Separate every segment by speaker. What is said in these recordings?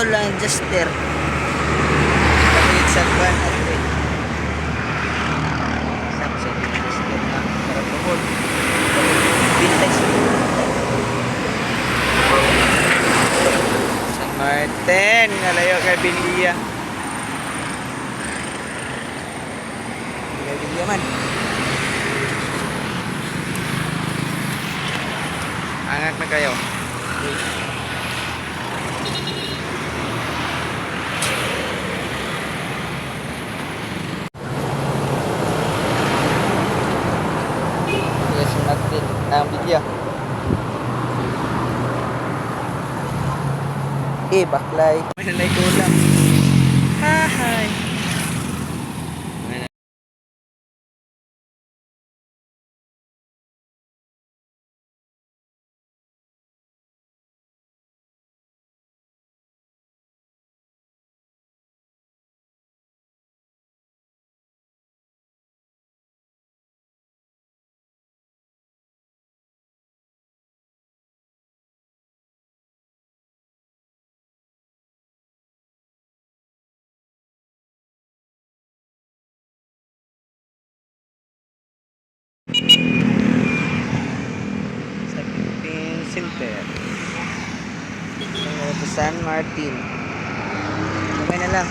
Speaker 1: lang adjuster. Kapit sa kwan ate. Saksa adjuster na para tuhod. Vintage. San Martin, nalayo kay Bilia. Kay Bilia man. Angat na kayo. Yes, natin ang video. Baklay. May nalay kulang. Hi. Sa Philippine Center. Sa San Martin. Kamay na lang.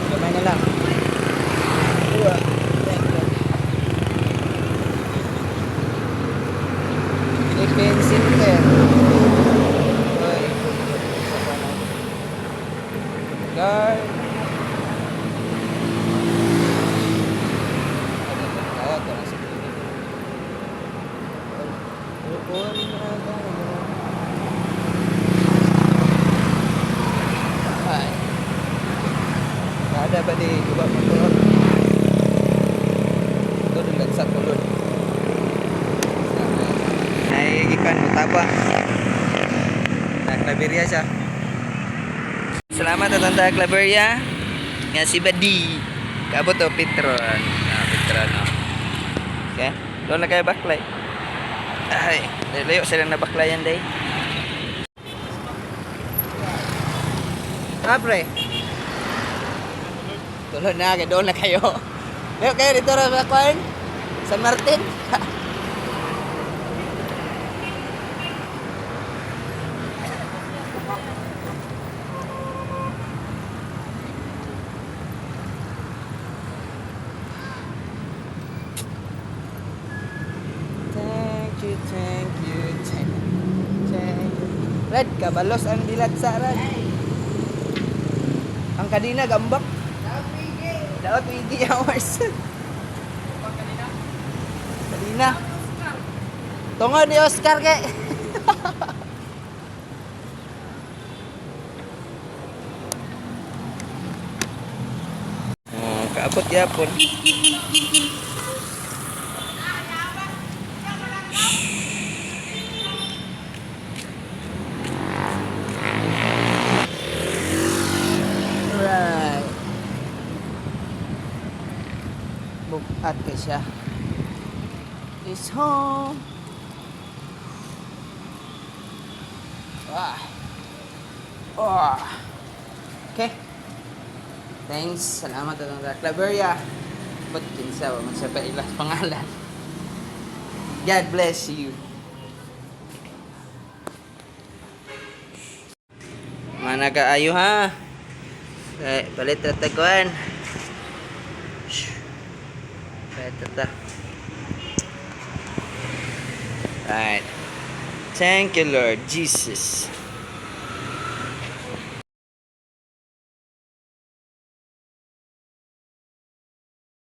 Speaker 1: Kamay na lang. Philippine Center. Guard. Ada ba di coba motor? Ito lang sa kulod. Ay gikan mo taba. Klaberia siya. Salamat at ang Klaberia. Nga si Badi. Kabot o Petron. Petron no. Okay. Doon na kayo baklay. Ay, layo sila na baklayan day. Pre. Tulad na, doon na kayo. Layo kayo dito sa Kwan. San Martin. Thank you. Red, kabalos ang dilat sa Red. Ang kanina gambak. Dapat 20 hours. Kanina. Tungod ni Oscar kay. Kaabot yapon. Bukat ka siya. Is home. Okay. Thanks. Salamat ang Klaberia. Ba't kinsa ba sa pailas pangalan? God bless you. Mana kaayo ha? Palit rataguan. Right. Thank you, Lord Jesus.